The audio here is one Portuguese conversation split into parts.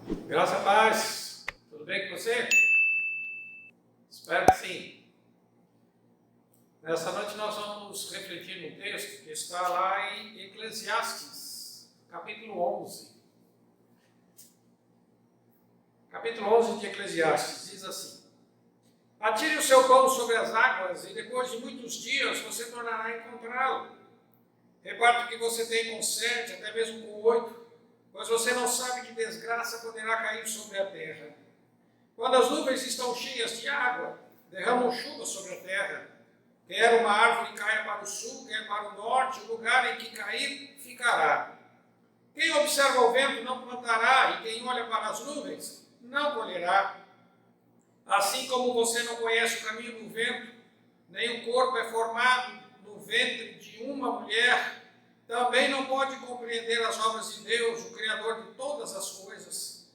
Graça e paz. Tudo bem com você? Espero que sim. Nessa noite nós vamos refletir num texto que está lá em Eclesiastes, capítulo 11. Capítulo 11 de Eclesiastes diz assim: atire o seu pão sobre as águas e depois de muitos dias você tornará a encontrá-lo. Reparte o que você tem com 7, até mesmo com 8, pois você não sabe que desgraça poderá cair sobre a terra. Quando as nuvens estão cheias de água, derramam chuva sobre a terra. Quer uma árvore caia para o sul, quer para o norte, o lugar em que cair ficará. Quem observa o vento não plantará, e quem olha para as nuvens não colherá. Assim como você não conhece o caminho do vento, nem o corpo é formado no ventre de uma mulher, também não pode compreender as obras de Deus, o Criador de todas as coisas.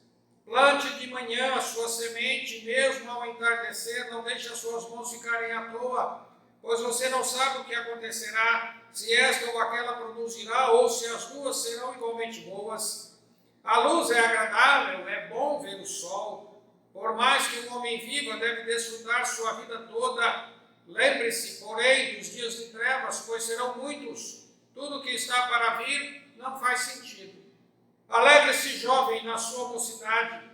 Plante de manhã a sua semente, mesmo ao entardecer, não deixe as suas mãos ficarem à toa, pois você não sabe o que acontecerá, se esta ou aquela produzirá, ou se as duas serão igualmente boas. A luz é agradável, é bom ver o sol. Por mais que um homem viva, deve desfrutar sua vida toda. Lembre-se, porém, dos dias de trevas, pois serão muitos. Tudo que está para vir não faz sentido. Alegre-se, jovem, na sua mocidade.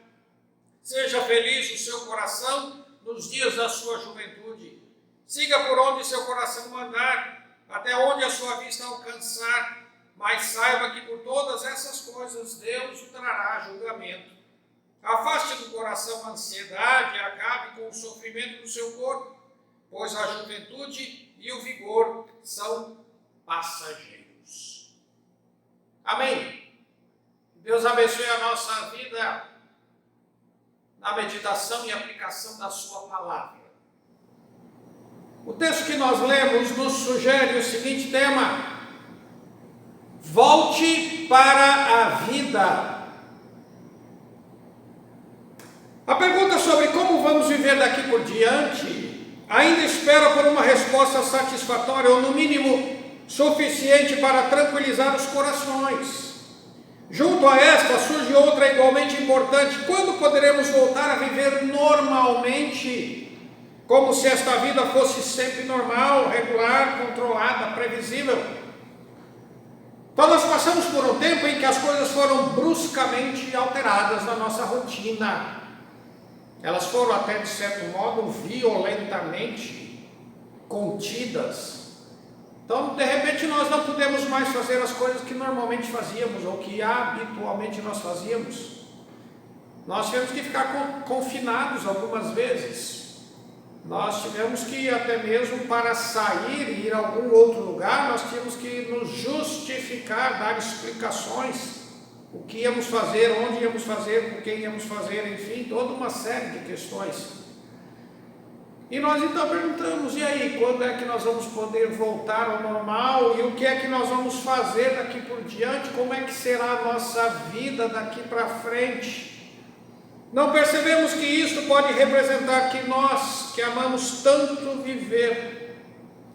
Seja feliz o seu coração nos dias da sua juventude. Siga por onde seu coração mandar, até onde a sua vista alcançar, mas saiba que por todas essas coisas Deus o trará julgamento. Afaste do coração a ansiedade e acabe com o sofrimento do seu corpo, pois a juventude e o vigor são passageiros. Amém. Deus abençoe a nossa vida na meditação e aplicação da sua palavra. O texto que nós lemos nos sugere o seguinte tema: volte para a vida. A pergunta sobre como vamos viver daqui por diante ainda espera por uma resposta satisfatória, ou no mínimo suficiente para tranquilizar os corações. Junto a esta surge outra igualmente importante: quando poderemos voltar a viver normalmente, como se esta vida fosse sempre normal, regular, controlada, previsível? Então nós passamos por um tempo em que as coisas foram bruscamente alteradas na nossa rotina. Elas foram até, de certo modo, violentamente contidas. Então, de repente, nós não podemos mais fazer as coisas que normalmente fazíamos, ou que habitualmente nós fazíamos. Nós tivemos que ficar confinados algumas vezes. Nós tivemos que, até mesmo para sair e ir a algum outro lugar, nós tínhamos que nos justificar, dar explicações. O que íamos fazer, onde íamos fazer, com quem íamos fazer, enfim, toda uma série de questões. E nós então perguntamos: e aí, quando é que nós vamos poder voltar ao normal? E o que é que nós vamos fazer daqui por diante? Como é que será a nossa vida daqui para frente? Não percebemos que isso pode representar que nós, que amamos tanto viver,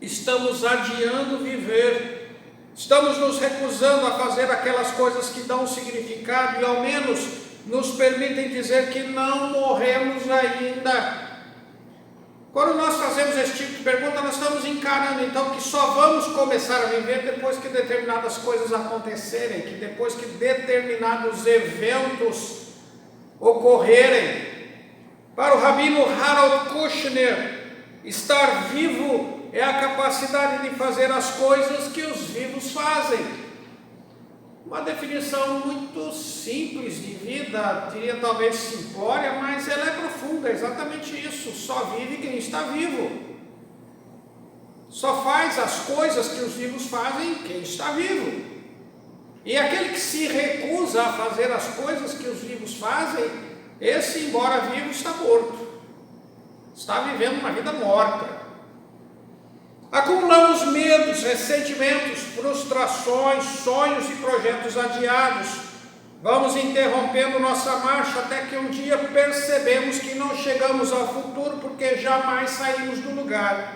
estamos adiando viver. Estamos nos recusando a fazer aquelas coisas que dão significado e ao menos nos permitem dizer que não morremos ainda. Quando nós fazemos esse tipo de pergunta, nós estamos encarando então que só vamos começar a viver depois que determinadas coisas acontecerem, que depois que determinados eventos ocorrerem. Para o rabino Harold Kushner, estar vivo é a capacidade de fazer as coisas que os vivos fazem. Uma definição muito simples de vida, diria talvez simplória, mas ela é profunda, é exatamente isso. Só vive quem está vivo. Só faz as coisas que os vivos fazem quem está vivo. E aquele que se recusa a fazer as coisas que os vivos fazem, esse, embora vivo, está morto. Está vivendo uma vida morta. Acumulamos medos, ressentimentos, frustrações, sonhos e projetos adiados. Vamos interrompendo nossa marcha até que um dia percebemos que não chegamos ao futuro porque jamais saímos do lugar.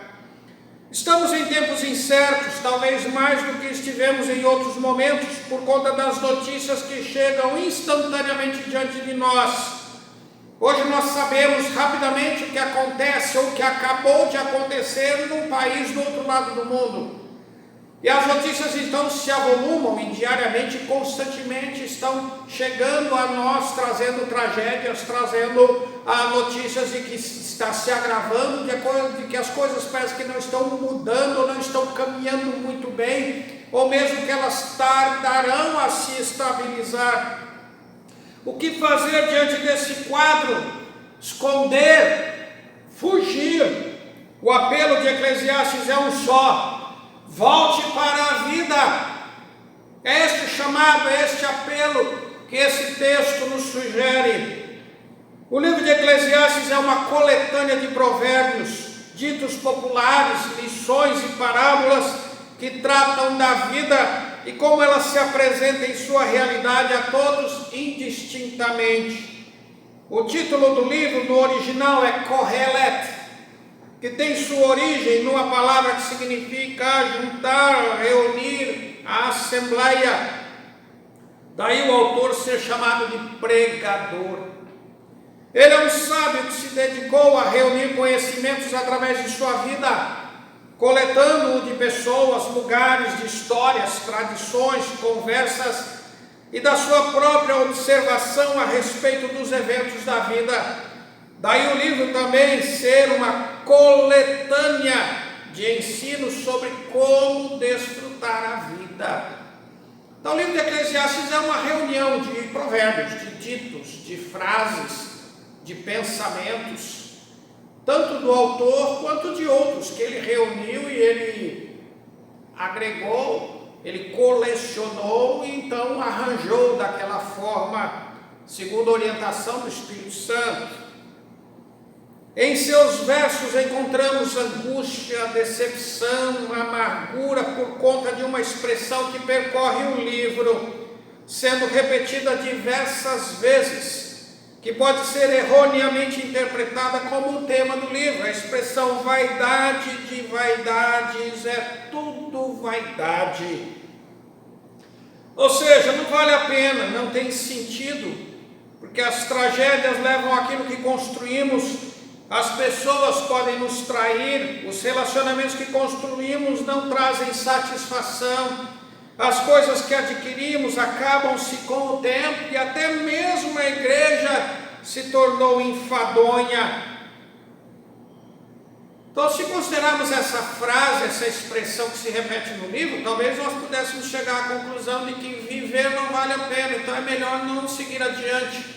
Estamos em tempos incertos, talvez mais do que estivemos em outros momentos, por conta das notícias que chegam instantaneamente diante de nós. Hoje nós sabemos rapidamente o que acontece ou o que acabou de acontecer num país do outro lado do mundo. E as notícias então se avolumam e diariamente, constantemente estão chegando a nós, trazendo tragédias, trazendo notícias de que está se agravando, de que as coisas parecem que não estão mudando, ou não estão caminhando muito bem, ou mesmo que elas tardarão a se estabilizar. O que fazer diante desse quadro? Esconder, fugir. O apelo de Eclesiastes é um só: volte para a vida. É este chamado, é este apelo que esse texto nos sugere. O livro de Eclesiastes é uma coletânea de provérbios, ditos populares, lições e parábolas que tratam da vida e como ela se apresenta em sua realidade a todos indistintamente. O título do livro no original é Kohelet, que tem sua origem numa palavra que significa juntar, reunir, a assembleia. Daí o autor ser chamado de pregador. Ele é um sábio que se dedicou a reunir conhecimentos através de sua vida, coletando-o de pessoas, lugares, de histórias, tradições, conversas e da sua própria observação a respeito dos eventos da vida. Daí o livro também ser uma coletânea de ensinos sobre como desfrutar a vida. Então o livro de Eclesiastes é uma reunião de provérbios, de ditos, de frases, de pensamentos, tanto do autor quanto de outros, que ele reuniu e ele agregou, ele colecionou e então arranjou daquela forma, segundo a orientação do Espírito Santo. Em seus versos encontramos angústia, decepção, amargura por conta de uma expressão que percorre o livro, sendo repetida diversas vezes, que pode ser erroneamente interpretada como o tema do livro. A expressão vaidade de vaidades é tudo vaidade. Ou seja, não vale a pena, não tem sentido, porque as tragédias levam àquilo que construímos. As pessoas podem nos trair, os relacionamentos que construímos não trazem satisfação, as coisas que adquirimos acabam-se com o tempo e até mesmo a igreja se tornou enfadonha. Então, se considerarmos essa frase, essa expressão que se repete no livro, talvez nós pudéssemos chegar à conclusão de que viver não vale a pena, então é melhor não seguir adiante.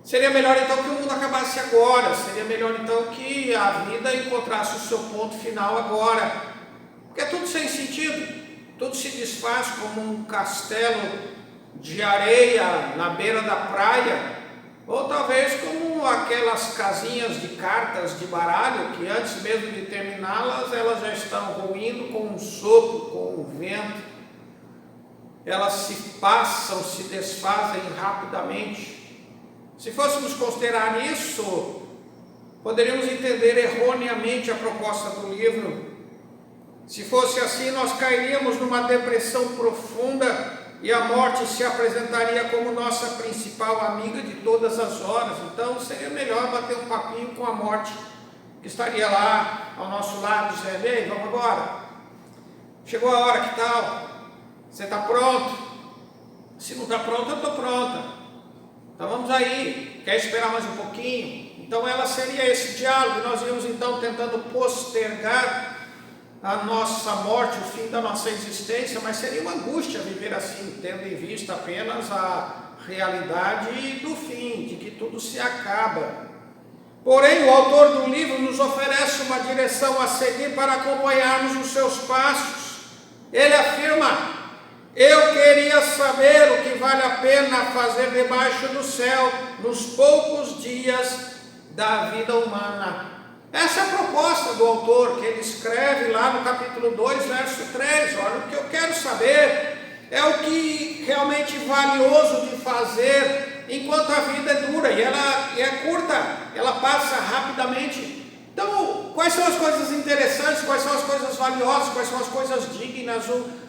Seria melhor então que o mundo acabasse agora, seria melhor então que a vida encontrasse o seu ponto final agora, porque é tudo sem sentido, tudo se desfaz como um castelo de areia na beira da praia, ou talvez como aquelas casinhas de cartas de baralho, que antes mesmo de terminá-las, elas já estão ruindo com um sopro, com um vento, elas se passam, se desfazem rapidamente. Se fôssemos considerar isso, poderíamos entender erroneamente a proposta do livro. Se fosse assim, nós cairíamos numa depressão profunda e a morte se apresentaria como nossa principal amiga de todas as horas. Então seria melhor bater um papinho com a morte, que estaria lá ao nosso lado, dizendo: ei, vamos agora, chegou a hora, que tal? Você está pronto? Se não está pronto, eu estou pronta. Então vamos aí, quer esperar mais um pouquinho? Então ela seria esse diálogo, nós íamos então tentando postergar a nossa morte, o fim da nossa existência, mas seria uma angústia viver assim, tendo em vista apenas a realidade do fim, de que tudo se acaba. Porém, o autor do livro nos oferece uma direção a seguir para acompanharmos os seus passos. Ele afirma: eu queria saber o que vale a pena fazer debaixo do céu nos poucos dias da vida humana. Essa é a proposta do autor, que ele escreve lá no capítulo 2, verso 3. Olha, o que eu quero saber é o que realmente valioso de fazer enquanto a vida é dura, e ela é curta, ela passa rapidamente. Então, quais Quais são as coisas interessantes, quais são as coisas valiosas, quais são as coisas dignas,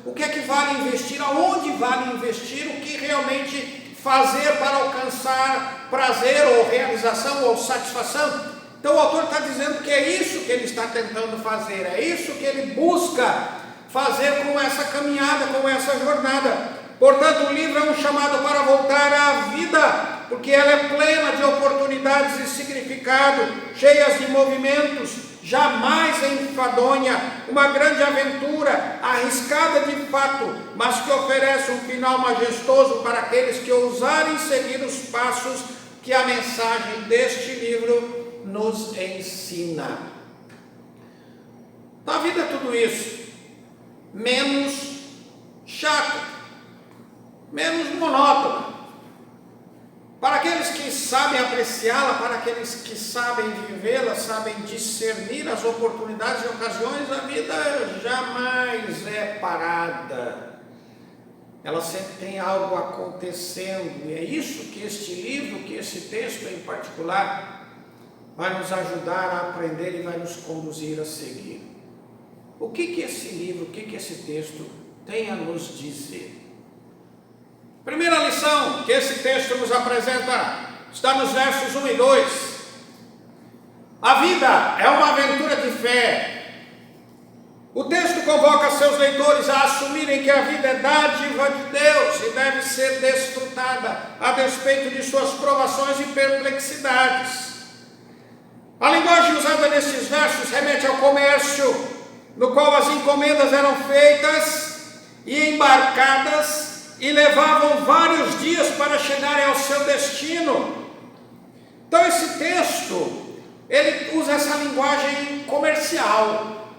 o que é que vale investir, aonde vale investir, o que realmente fazer para alcançar prazer ou realização ou satisfação. Então o autor está dizendo que é isso que ele está tentando fazer, é isso que ele busca fazer com essa caminhada, com essa jornada. Portanto, o livro é um chamado para voltar à vida, porque ela é plena de oportunidades e significado, cheias de movimentos, jamais enfadonha, uma grande aventura, arriscada de fato, mas que oferece um final majestoso para aqueles que ousarem seguir os passos que a mensagem deste livro nos ensina. Na vida é tudo isso, menos chato, menos monótono. Para aqueles que sabem apreciá-la, para aqueles que sabem vivê-la, sabem discernir as oportunidades e ocasiões, a vida jamais é parada. Ela sempre tem algo acontecendo, e é isso que este livro, que esse texto em particular, vai nos ajudar a aprender e vai nos conduzir a seguir. O que esse livro, o que esse texto tem a nos dizer? Primeira lição que esse texto nos apresenta está nos versos 1 e 2. A vida é uma aventura de fé. O texto convoca seus leitores a assumirem que a vida é dádiva de Deus e deve ser desfrutada a despeito de suas provações e perplexidades. A linguagem usada nestes versos remete ao comércio, no qual as encomendas eram feitas e embarcadas e levavam vários dias para chegarem ao seu destino. Então esse texto, ele usa essa linguagem comercial.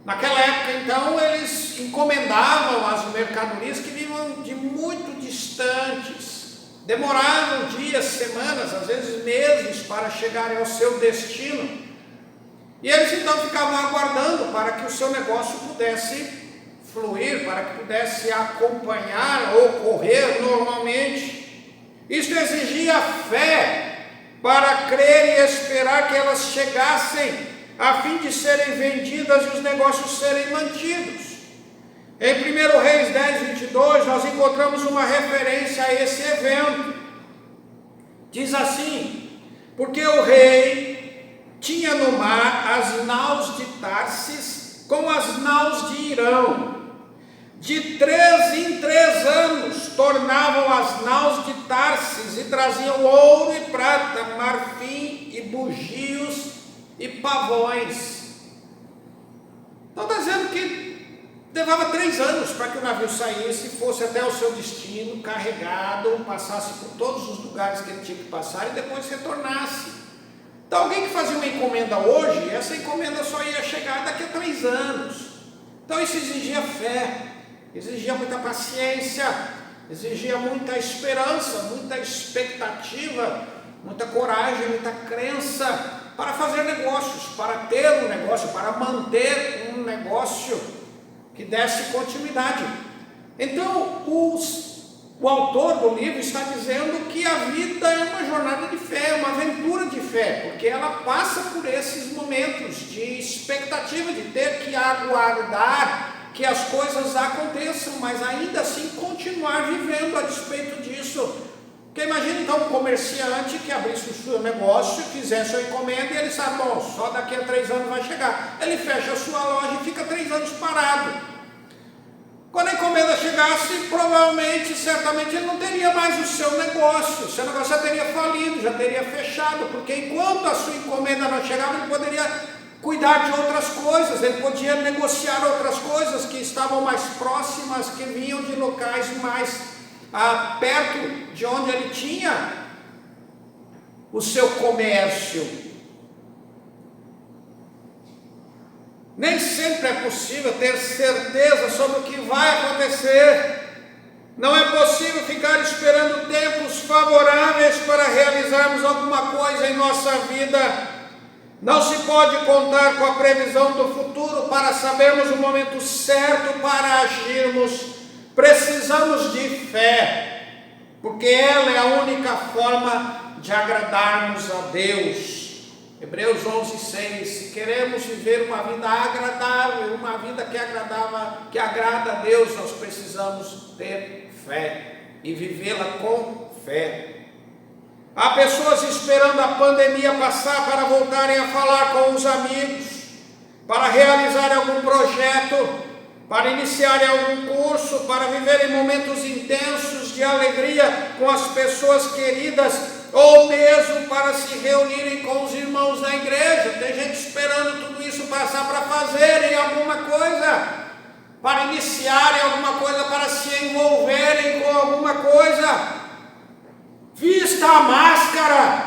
Naquela época, então, eles encomendavam as mercadorias que vinham de muito distantes, demoravam dias, semanas, às vezes meses para chegarem ao seu destino. E eles então ficavam aguardando para que o seu negócio pudesse fluir, para que pudesse acompanhar ou correr normalmente. Isto exigia fé para crer e esperar que elas chegassem a fim de serem vendidas e os negócios serem mantidos. Em 1 Reis 10, 22, nós encontramos uma referência a esse evento. Diz assim: porque o rei tinha no mar as naus de Tarsis com as naus de Irão. De 3 em 3 anos tornavam as naus de Tarsis e traziam ouro e prata, marfim e bugios e pavões. Então está dizendo que levava 3 anos para que o navio saísse, fosse até o seu destino, carregado, passasse por todos os lugares que ele tinha que passar e depois retornasse. Então alguém que fazia uma encomenda hoje, essa encomenda só ia chegar daqui a 3 anos. Então isso exigia fé, exigia muita paciência, exigia muita esperança, muita expectativa, muita coragem, muita crença para fazer negócios, para ter um negócio, para manter um negócio que desse continuidade. Então, o autor do livro está dizendo que a vida é uma jornada de fé, uma aventura de fé, porque ela passa por esses momentos de expectativa, de ter que aguardar que as coisas aconteçam, mas ainda assim continuar vivendo a despeito disso. Porque imagina então um comerciante que abrisse o seu negócio, fizesse a encomenda e ele sabe, bom, só daqui a 3 anos vai chegar. Ele fecha a sua loja e fica 3 anos parado. Quando a encomenda chegasse, provavelmente, certamente, ele não teria mais o seu negócio já teria falido, já teria fechado, porque enquanto a sua encomenda não chegava, ele poderia cuidar de outras coisas, ele podia negociar outras coisas que estavam mais próximas, que vinham de locais mais perto de onde ele tinha o seu comércio. Nem sempre é possível ter certeza sobre o que vai acontecer. Não é possível ficar esperando tempos favoráveis para realizarmos alguma coisa em nossa vida. Não se pode contar com a previsão do futuro para sabermos o momento certo para agirmos. Precisamos de fé, porque ela é a única forma de agradarmos a Deus. Hebreus 11:6, se queremos viver uma vida agradável, uma vida que agrada a Deus, nós precisamos ter fé e vivê-la com fé. Há pessoas esperando a pandemia passar para voltarem a falar com os amigos, para realizarem algum projeto, para iniciarem algum curso, para viverem momentos intensos de alegria com as pessoas queridas, ou mesmo para se reunirem com os irmãos da igreja. Tem gente esperando tudo isso passar para fazerem alguma coisa, para iniciarem alguma coisa, para se envolverem com alguma coisa. Vista a máscara,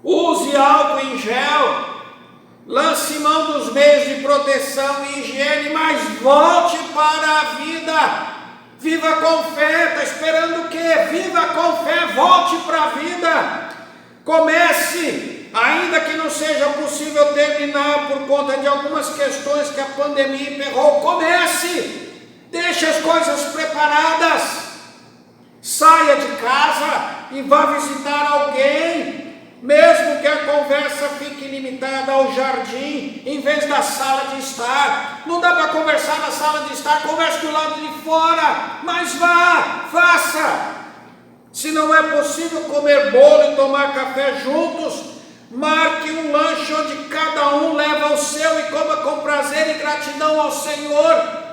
use álcool em gel, lance mão dos meios de proteção e higiene, mas volte para a vida. Viva com fé. Está esperando o quê? Viva com fé, volte para a vida. Comece, ainda que não seja possível terminar por conta de algumas questões que a pandemia emperrou. Comece, deixe as coisas preparadas. Saia de casa e vá visitar alguém, mesmo que a conversa fique limitada ao jardim, em vez da sala de estar. Não dá para conversar na sala de estar, converse do lado de fora, mas vá, faça. Se não é possível comer bolo e tomar café juntos, marque um lanche onde cada um leva o seu e coma com prazer e gratidão ao Senhor.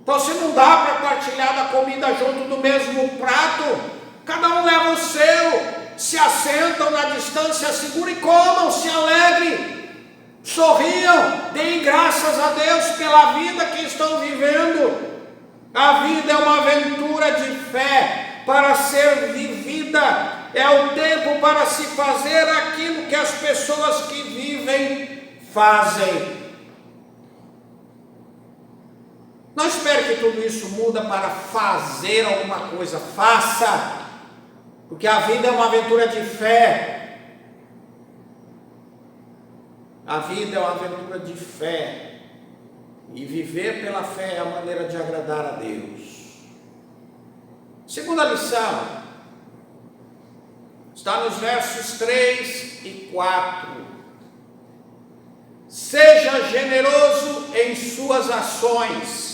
Então, se não dá para partilhar da comida junto do mesmo prato, cada um leva o seu, se assentam na distância segura e comam, se alegrem, sorriam, deem graças a Deus pela vida que estão vivendo. A vida é uma aventura de fé para ser vivida, é o tempo para se fazer aquilo que as pessoas que vivem fazem. Não espere que tudo isso muda para fazer alguma coisa, faça, porque a vida é uma aventura de fé. A vida é uma aventura de fé, e viver pela fé é a maneira de agradar a Deus. Segunda lição, está nos versos 3 e 4. Seja generoso em suas ações.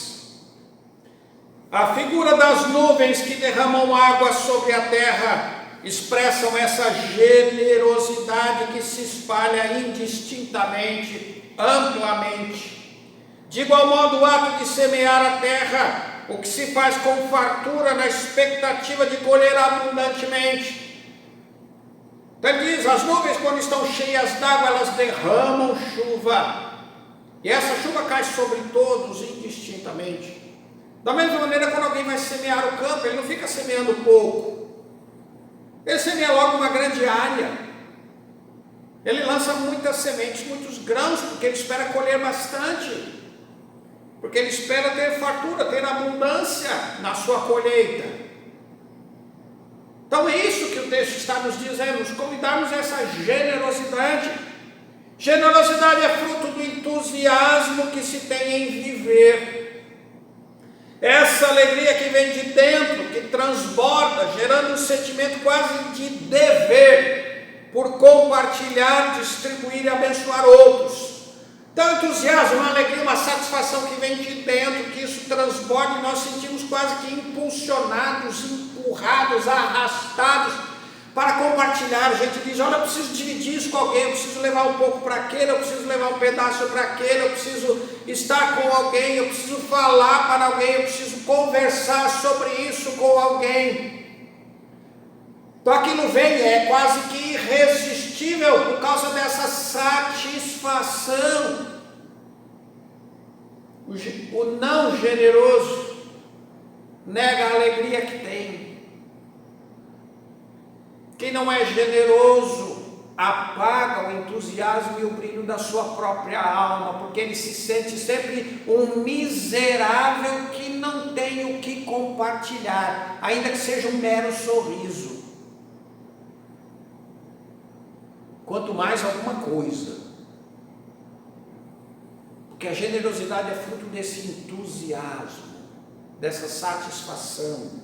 A figura das nuvens que derramam água sobre a terra expressam essa generosidade que se espalha indistintamente, amplamente. De igual modo, o ato de semear a terra, o que se faz com fartura na expectativa de colher abundantemente. Então ele diz, as nuvens quando estão cheias d'água, elas derramam chuva, e essa chuva cai sobre todos indistintamente. Da mesma maneira, quando alguém vai semear o campo, ele não fica semeando pouco, ele semeia logo uma grande área, ele lança muitas sementes, muitos grãos, porque ele espera colher bastante, porque ele espera ter fartura, ter abundância na sua colheita. Então é isso que o texto está nos dizendo, nos convidarmos a essa generosidade. Generosidade é fruto do entusiasmo que se tem em viver. Essa alegria que vem de dentro, que transborda, gerando um sentimento quase de dever, por compartilhar, distribuir e abençoar outros. Então, entusiasmo, uma alegria, uma satisfação que vem de dentro, que isso transborda e nós sentimos quase que impulsionados, empurrados, arrastados para compartilhar. A gente diz, olha, eu preciso dividir isso com alguém, eu preciso levar um pouco para aquele, eu preciso levar um pedaço para aquele, eu preciso estar com alguém, eu preciso falar para alguém, eu preciso conversar sobre isso com alguém. Então aquilo vem, é quase que irresistível por causa dessa satisfação. O não generoso nega a alegria que tem. Quem não é generoso apaga o entusiasmo e o brilho da sua própria alma, porque ele se sente sempre um miserável que não tem o que compartilhar, ainda que seja um mero sorriso. Quanto mais alguma coisa, porque a generosidade é fruto desse entusiasmo, dessa satisfação.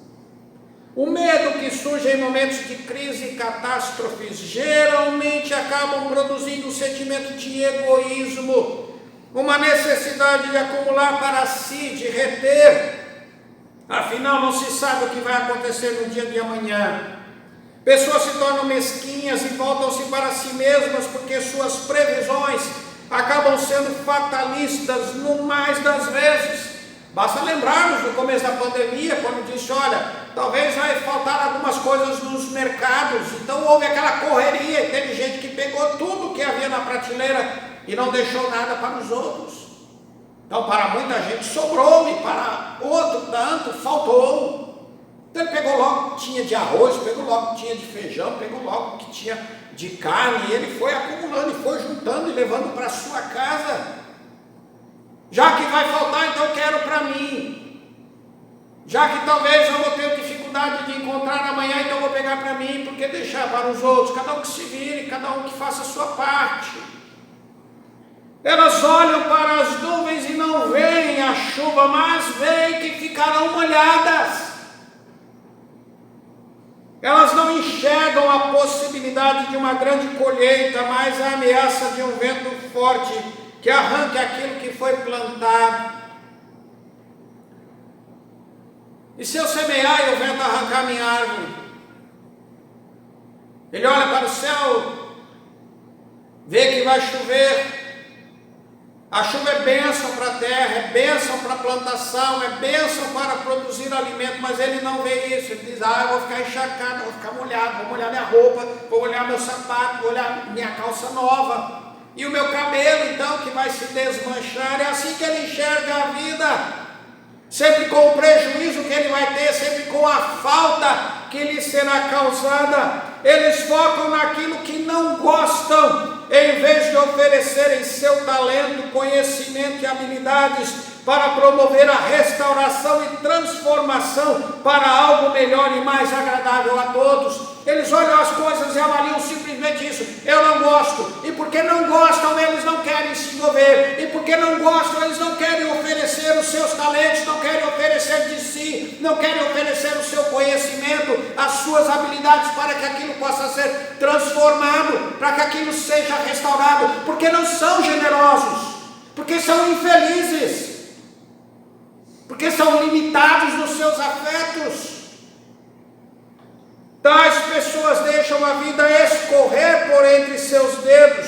O medo que surge em momentos de crise e catástrofes geralmente acabam produzindo um sentimento de egoísmo, uma necessidade de acumular para si, de reter. Afinal, não se sabe o que vai acontecer no dia de amanhã. Pessoas se tornam mesquinhas e voltam-se para si mesmas porque suas previsões acabam sendo fatalistas no mais das vezes. Basta lembrarmos do começo da pandemia, quando disse, olha, talvez vai faltar algumas coisas nos mercados, então houve aquela correria e teve gente que pegou tudo que havia na prateleira e não deixou nada para os outros. Então para muita gente sobrou e para outro tanto faltou. Então ele pegou logo o que tinha de arroz, pegou logo o que tinha de feijão, pegou logo o que tinha de carne, e ele foi acumulando e foi juntando e levando para a sua casa. Já que vai faltar, então eu quero para mim. Já que talvez eu vou ter dificuldade de encontrar amanhã, então eu vou pegar para mim, porque deixar para os outros, cada um que se vire, cada um que faça a sua parte. Elas olham para as nuvens e não veem a chuva, mas veem que ficarão molhadas. Elas não enxergam a possibilidade de uma grande colheita, mas a ameaça de um vento forte que arranque aquilo que foi plantado. E se eu semear e o vento arrancar minha árvore? Ele olha para o céu, vê que vai chover. A chuva é bênção para a terra, é bênção para a plantação, é bênção para produzir alimento, mas ele não vê isso. Ele diz, eu vou ficar encharcado, vou ficar molhado, vou molhar minha roupa, vou molhar meu sapato, vou molhar minha calça nova. E o meu cabelo, então, que vai se desmanchar. É assim que ele enxerga a vida, sempre com o prejuízo que ele vai ter, sempre com a falta que lhe será causada. Eles focam naquilo que não gostam, em vez de oferecerem seu talento, conhecimento e habilidades para promover a restauração e transformação para algo melhor e mais agradável a todos. Eles olham as coisas e avaliam simplesmente isso. Eu não gosto. E porque não gostam, eles não querem se envolver. E porque não gostam, eles não querem oferecer os seus talentos, não querem oferecer de si, não querem oferecer o seu conhecimento, as suas habilidades para que aquilo possa ser transformado, para que aquilo seja restaurado. Porque não são generosos, porque são infelizes, porque são limitados nos seus afetos. Tais pessoas deixam a vida escorrer por entre seus dedos,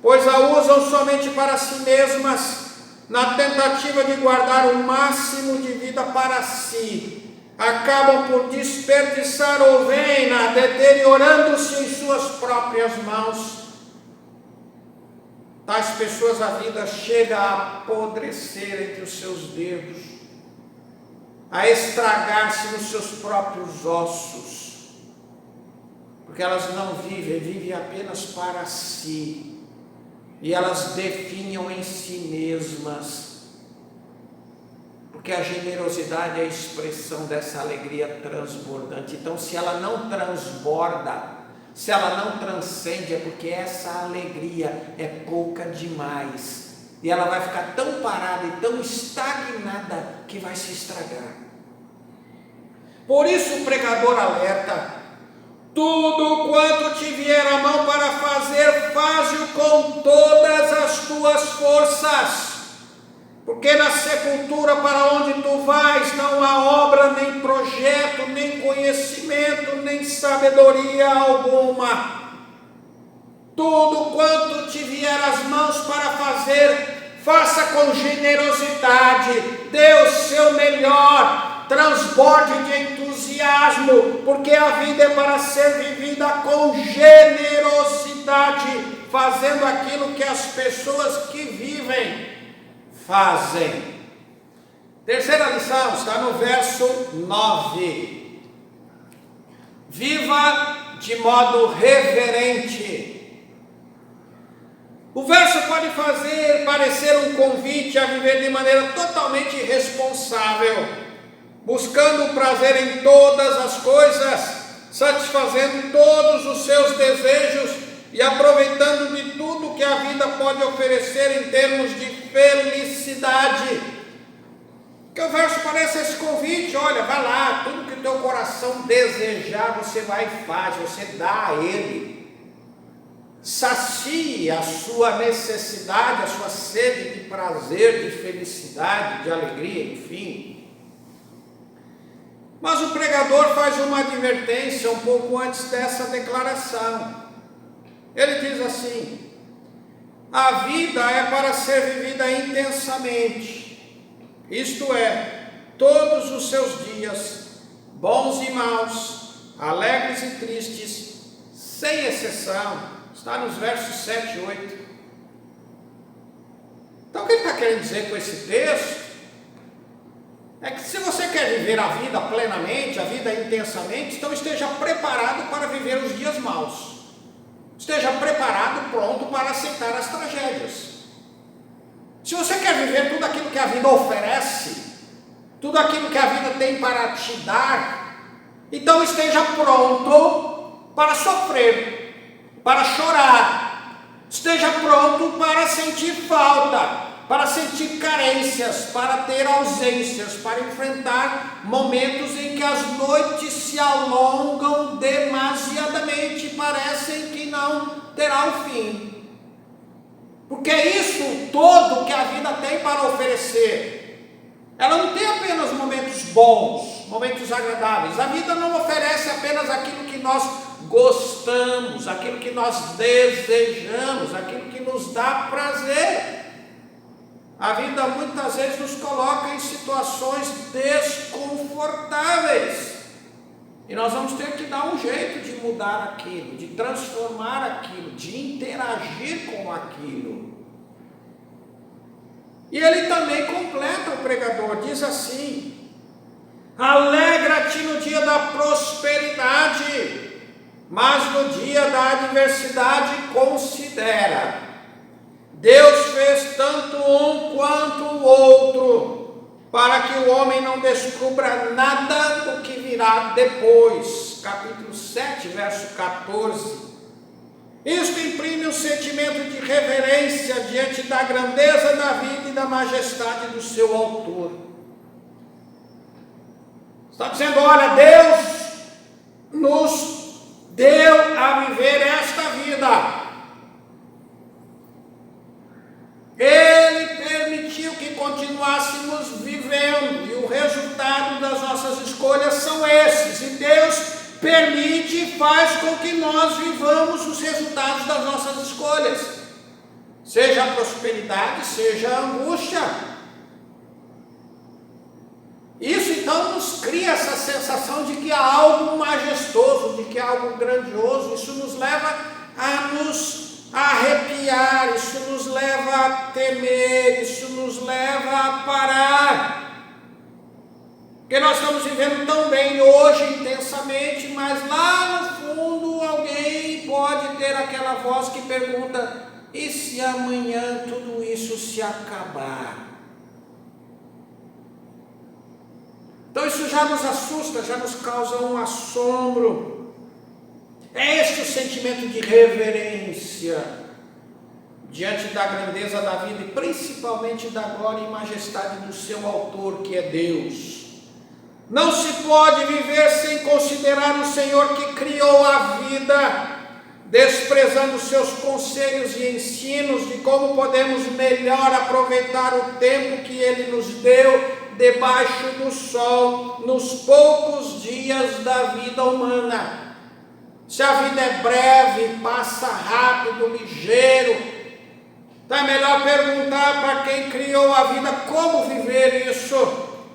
pois a usam somente para si mesmas, na tentativa de guardar o máximo de vida para si. Acabam por desperdiçar ouvem-na, deteriorando-se em suas próprias mãos. Tais pessoas a vida chega a apodrecer entre os seus dedos, a estragar-se nos seus próprios ossos, porque elas não vivem apenas para si, e elas definham em si mesmas, porque a generosidade é a expressão dessa alegria transbordante. Então, se ela não transborda, se ela não transcende, é porque essa alegria é pouca demais, e ela vai ficar tão parada e tão estagnada que vai se estragar. Por isso o pregador alerta: tudo quanto te vier a mão para fazer, faze-o com todas as tuas forças, porque na sepultura para onde tu vais não há obra, nem projeto, nem conhecimento, nem sabedoria alguma. Tudo quanto te vier às mãos para fazer, faça com generosidade, dê o seu melhor, transborde de entusiasmo, porque a vida é para ser vivida com generosidade, fazendo aquilo que as pessoas que vivem fazem. Terceira lição está no verso 9. Viva de modo reverente. O verso pode fazer parecer um convite a viver de maneira totalmente irresponsável, buscando o prazer em todas as coisas, satisfazendo todos os seus desejos e aproveitando de tudo que a vida pode oferecer em termos de felicidade. Porque o verso parece esse convite: olha, vai lá, tudo que o teu coração desejar, você vai e faz, você dá a Ele. Sacie a sua necessidade, a sua sede de prazer, de felicidade, de alegria, enfim. Mas o pregador faz uma advertência um pouco antes dessa declaração. Ele diz assim: a vida é para ser vivida intensamente, isto é, todos os seus dias, bons e maus, alegres e tristes, sem exceção. Está nos versos 7 e 8. Então o que ele está querendo dizer com esse texto é que se você quer viver a vida plenamente, a vida intensamente, então esteja preparado para viver os dias maus. Esteja preparado, pronto para aceitar as tragédias. Se você quer viver tudo aquilo que a vida oferece, tudo aquilo que a vida tem para te dar, então esteja pronto para sofrer, para chorar, esteja pronto para sentir falta, para sentir carências, para ter ausências, para enfrentar momentos em que as noites se alongam demasiadamente, parecem que não terá o fim. Porque é isso todo que a vida tem para oferecer. Ela não tem apenas momentos bons, momentos agradáveis. A vida não oferece apenas aquilo que nós gostamos, aquilo que nós desejamos, aquilo que nos dá prazer. A vida muitas vezes nos coloca em situações desconfortáveis, e nós vamos ter que dar um jeito de mudar aquilo, de transformar aquilo, de interagir com aquilo. E ele também completa, o pregador, diz assim: alegra-te no dia da prosperidade, mas no dia da adversidade considera. Deus fez tanto um quanto o outro, para que o homem não descubra nada do que virá depois. Capítulo 7, verso 14. Isto imprime um sentimento de reverência diante da grandeza da vida e da majestade do seu autor. Está dizendo: olha, Deus nos deu a viver esta vida. Ele permitiu que continuássemos vivendo, e o resultado das nossas escolhas são esses. E Deus permite e faz com que nós vivamos os resultados das nossas escolhas, seja a prosperidade, seja a angústia. Isso então nos cria essa sensação de que há algo majestoso, de que há algo grandioso. Isso nos leva a nos arrepiar, isso nos leva a temer, isso nos leva a parar. Porque nós estamos vivendo tão bem hoje, intensamente, mas lá no fundo alguém pode ter aquela voz que pergunta: e se amanhã tudo isso se acabar? Então isso já nos assusta, já nos causa um assombro. É este o sentimento de reverência diante da grandeza da vida e principalmente da glória e majestade do seu autor, que é Deus. Não se pode viver sem considerar o Senhor que criou a vida, desprezando seus conselhos e ensinos de como podemos melhor aproveitar o tempo que Ele nos deu debaixo do sol, nos poucos dias da vida humana. Se a vida é breve, passa rápido, ligeiro, então é melhor perguntar para quem criou a vida como viver isso,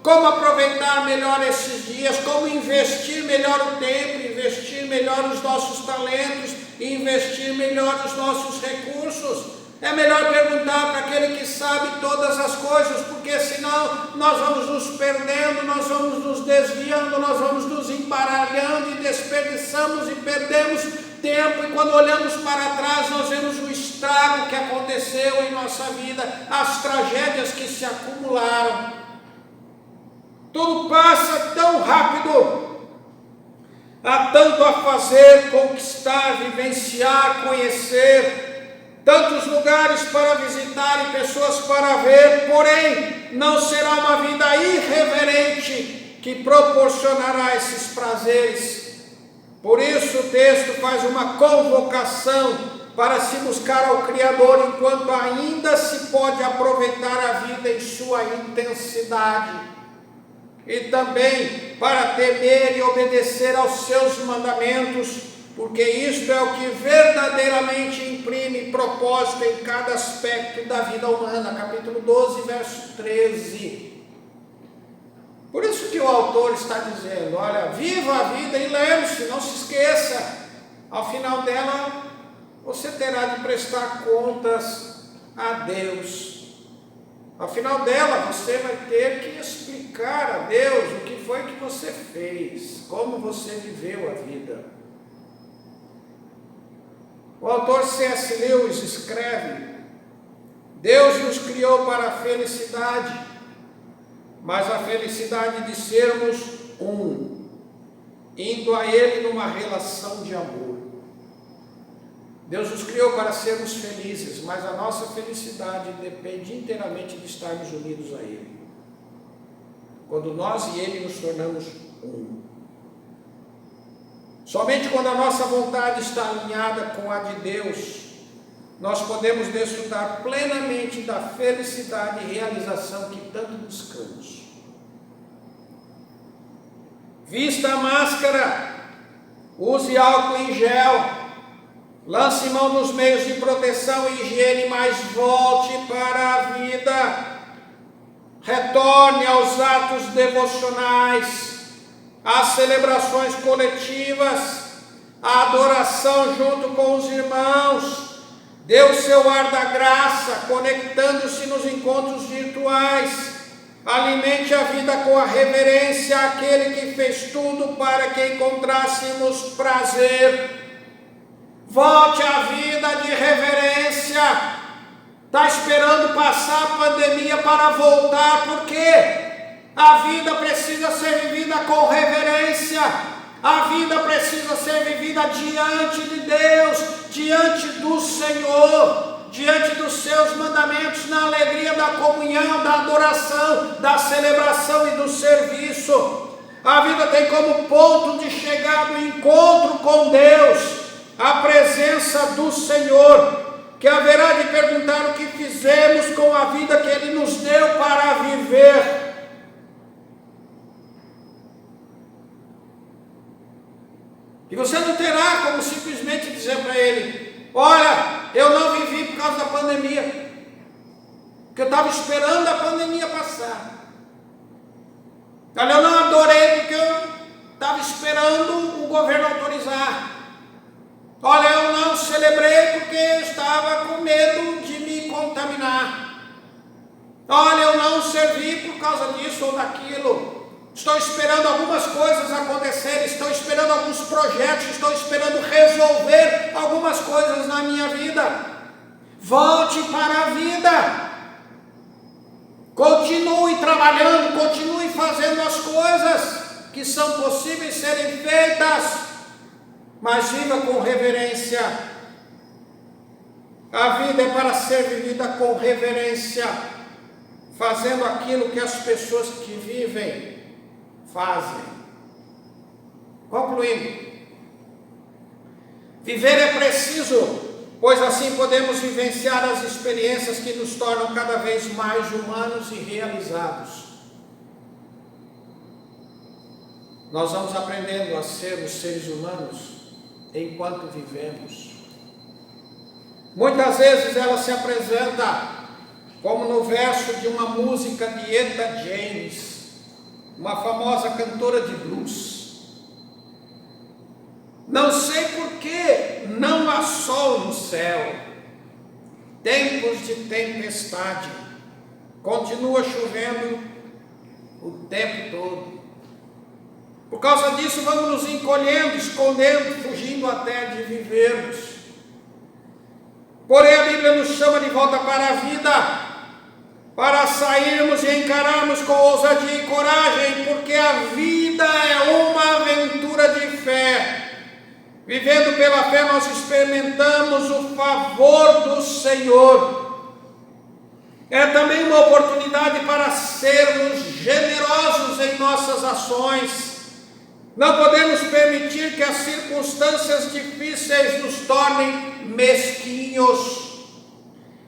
como aproveitar melhor esses dias, como investir melhor o tempo, investir melhor os nossos talentos, investir melhor os nossos recursos. É melhor perguntar para aquele que sabe todas as coisas, porque senão nós vamos nos perdendo, nós vamos nos desviando, nós vamos nos embaralhando e desperdiçamos e perdemos tempo. E quando olhamos para trás, nós vemos o estrago que aconteceu em nossa vida, as tragédias que se acumularam. Tudo passa tão rápido, há tanto a fazer, conquistar, vivenciar, conhecer. tantos lugares para visitar e pessoas para ver, porém não será uma vida irreverente que proporcionará esses prazeres. Por isso o texto faz uma convocação para se buscar ao Criador enquanto ainda se pode aproveitar a vida em sua intensidade, e também para temer e obedecer aos seus mandamentos, porque isto é o que verdadeiramente imprime propósito em cada aspecto da vida humana. Capítulo 12, verso 13. Por isso que o autor está dizendo, olha, viva a vida e lembre-se, não se esqueça, ao final dela você terá de prestar contas a Deus. Ao final dela você vai ter que explicar a Deus o que foi que você fez, como você viveu a vida. O autor C.S. Lewis escreve, Deus nos criou para a felicidade, mas a felicidade de sermos um, indo a Ele numa relação de amor. Deus nos criou para sermos felizes, mas a nossa felicidade depende inteiramente de estarmos unidos a Ele. Quando nós e Ele nos tornamos um. Somente quando a nossa vontade está alinhada com a de Deus, nós podemos desfrutar plenamente da felicidade e realização que tanto buscamos. Vista a máscara, use álcool em gel, lance mão dos meios de proteção e higiene, mas volte para a vida. Retorne aos atos devocionais, às celebrações coletivas, à adoração junto com os irmãos. Dê o seu ar da graça, conectando-se nos encontros virtuais. Alimente a vida com a reverência àquele que fez tudo para que encontrássemos prazer. Volte à vida de reverência. Está esperando passar a pandemia para voltar, por quê? A vida precisa ser vivida com reverência. A vida precisa ser vivida diante de Deus, diante do Senhor, diante dos seus mandamentos, na alegria da comunhão, da adoração, da celebração e do serviço. A vida tem como ponto de chegada o encontro com Deus, a presença do Senhor, que haverá de perguntar o que fizemos com a vida que Ele nos deu para viver. E você não terá como simplesmente dizer para Ele, olha, eu não vivi por causa da pandemia, porque eu estava esperando a pandemia passar. Olha, eu não adorei porque eu estava esperando o governo autorizar. Olha, eu não celebrei porque eu estava com medo de me contaminar. Olha, eu não servi por causa disso ou daquilo. Estou esperando algumas coisas acontecerem, estou esperando alguns projetos, estou esperando resolver algumas coisas na minha vida. Volte para a vida. Continue trabalhando, continue fazendo as coisas que são possíveis serem feitas, mas viva com reverência. A vida é para ser vivida com reverência, fazendo aquilo que as pessoas que vivem fazem. Concluindo, viver é preciso, pois assim podemos vivenciar as experiências que nos tornam cada vez mais humanos e realizados. Nós vamos aprendendo a sermos seres humanos enquanto vivemos. Muitas vezes ela se apresenta como no verso de uma música de Etta James, uma famosa cantora de blues. Não sei por que não há sol no céu, tempos de tempestade, continua chovendo o tempo todo. Por causa disso vamos nos encolhendo, escondendo, fugindo até de vivermos. Porém a Bíblia nos chama de volta para a vida, para sairmos e encararmos com ousadia e coragem, porque a vida é uma aventura de fé. Vivendo pela fé, nós experimentamos o favor do Senhor. É também uma oportunidade para sermos generosos em nossas ações. Não podemos permitir que as circunstâncias difíceis nos tornem mesquinhos.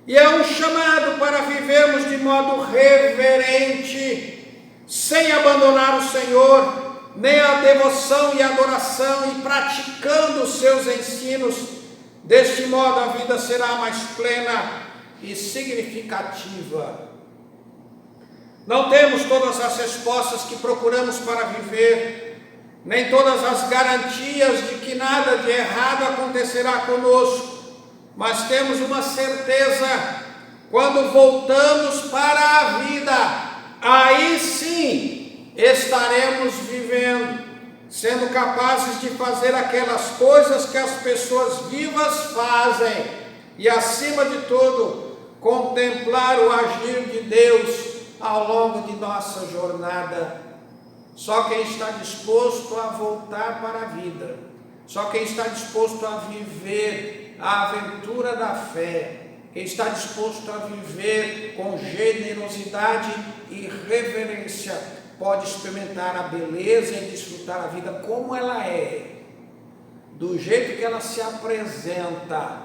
E é um chamado para vivermos de modo reverente, sem abandonar o Senhor, nem a devoção e adoração, e praticando os seus ensinos. Deste modo a vida será mais plena e significativa. Não temos todas as respostas que procuramos para viver, nem todas as garantias de que nada de errado acontecerá conosco, mas temos uma certeza: quando voltamos para a vida, aí sim estaremos vivendo, sendo capazes de fazer aquelas coisas que as pessoas vivas fazem, e acima de tudo, contemplar o agir de Deus ao longo de nossa jornada. Só quem está disposto a voltar para a vida, só quem está disposto a viver a aventura da fé, quem está disposto a viver com generosidade e reverência, pode experimentar a beleza e desfrutar a vida como ela é, do jeito que ela se apresenta,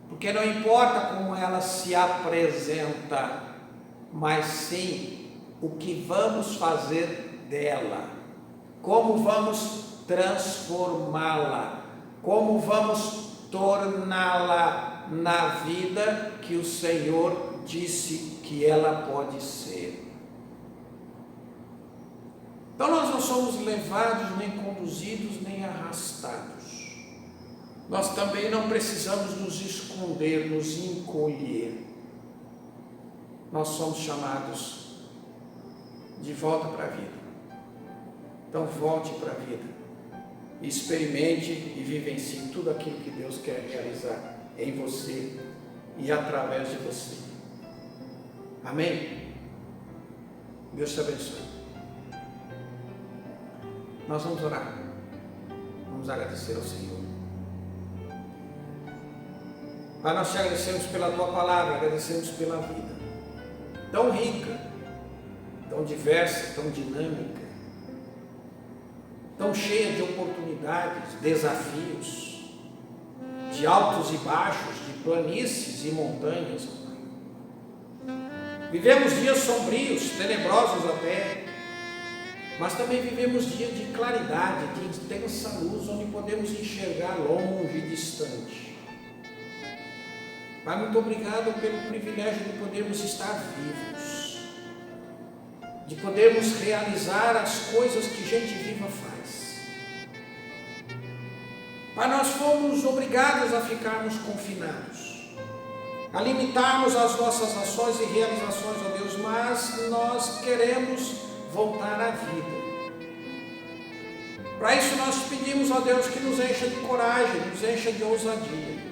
porque não importa como ela se apresenta, mas sim o que vamos fazer dela, como vamos transformá-la, como vamos torná-la na vida que o Senhor disse que ela pode ser. Então nós não somos levados, nem conduzidos, nem arrastados. Nós também não precisamos nos esconder, nos encolher. Nós somos chamados de volta para a vida. Então volte para a vida. Experimente e vivencie tudo aquilo que Deus quer realizar em você e através de você. Amém? Deus te abençoe. Nós vamos orar. Vamos agradecer ao Senhor. Pai, nós te agradecemos pela Tua palavra, agradecemos pela vida tão rica, tão diversa, tão dinâmica, tão cheia de oportunidades, desafios, de altos e baixos, de planícies e montanhas. Vivemos dias sombrios, tenebrosos até, mas também vivemos dias de claridade, de intensa luz, onde podemos enxergar longe e distante. Pai, muito obrigado pelo privilégio de podermos estar vivos, de podermos realizar as coisas que gente viva faz. Pai, nós fomos obrigados a ficarmos confinados, a limitarmos as nossas ações e realizações, ó Deus, mas nós queremos voltar à vida. Para isso nós pedimos, ó Deus, que nos encha de coragem, nos encha de ousadia.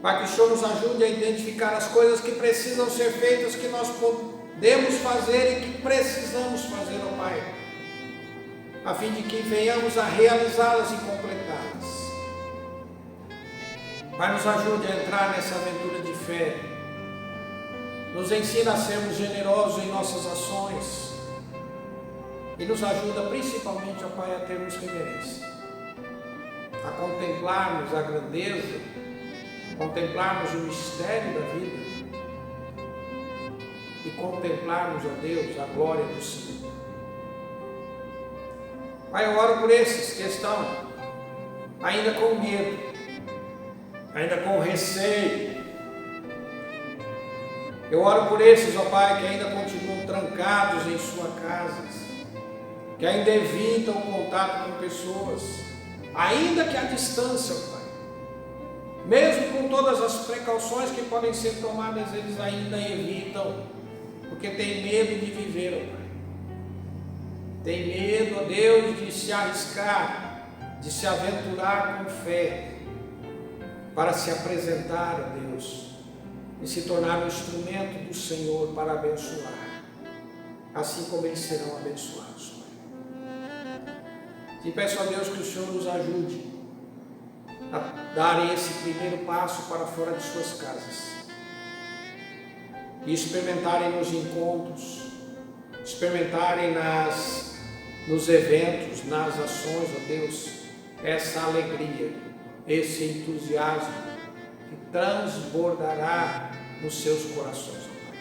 Pai, que o Senhor nos ajude a identificar as coisas que precisam ser feitas, que nós podemos fazer e que precisamos fazer, ó Pai, a fim de que venhamos a realizá-las e completá-las. Pai, nos ajude a entrar nessa aventura de fé. Nos ensina a sermos generosos em nossas ações. E nos ajuda principalmente, ó Pai, a termos reverência, a contemplarmos a grandeza, contemplarmos o mistério da vida e contemplarmos, ó Deus, a glória do Senhor. Pai, eu oro por esses que estão ainda com medo, ainda com receio. Eu oro por esses, ó Pai, que ainda continuam trancados em suas casas, que ainda evitam o contato com pessoas, ainda que à distância, ó Pai. Mesmo com todas as precauções que podem ser tomadas, eles ainda evitam, porque tem medo de viver, ó Pai. Tem medo, ó Deus, de se arriscar, de se aventurar com fé, para se apresentar, ó Deus, e se tornar um instrumento do Senhor para abençoar, assim como eles serão abençoados. Te E peço a Deus que o Senhor nos ajude a darem esse primeiro passo para fora de suas casas e experimentarem nos encontros, experimentarem nos eventos, nas ações, ó Deus, essa alegria, esse entusiasmo que transbordará nos seus corações, ó Pai.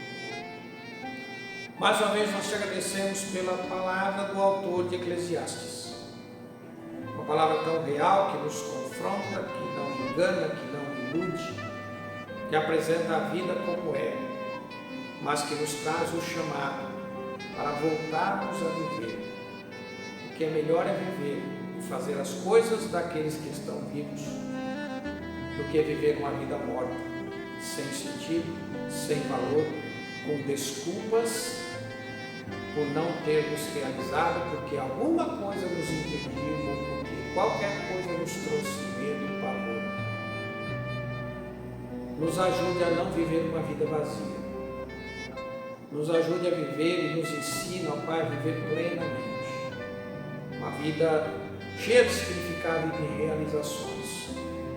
Mais uma vez nós te agradecemos pela palavra do autor de Eclesiastes, uma palavra tão real que nos confronta, que não engana, que não ilude, que apresenta a vida como é, mas que nos traz o chamado para voltarmos a viver. O que é melhor é viver e fazer as coisas daqueles que estão vivos, do que viver uma vida morta, sem sentido, sem valor, com desculpas por não termos realizado, porque alguma coisa nos impediu, ou porque qualquer coisa nos trouxe medo e pavor. Nos ajude a não viver uma vida vazia. Nos ajude a viver e nos ensina, ó Pai, a viver plenamente. Uma vida cheia de significado e de realizações,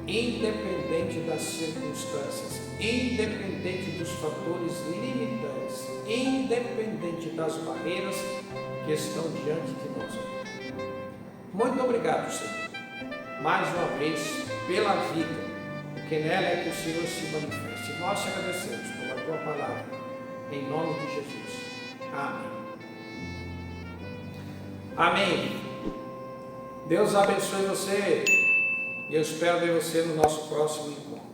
independente das circunstâncias, independente dos fatores limitantes, independente das barreiras que estão diante de nós. Muito obrigado, Senhor, mais uma vez pela vida, porque nela é que o Senhor se manifesta. E nós te agradecemos pela tua palavra, em nome de Jesus. Amém. Amém. Deus abençoe você e eu espero ver você no nosso próximo encontro.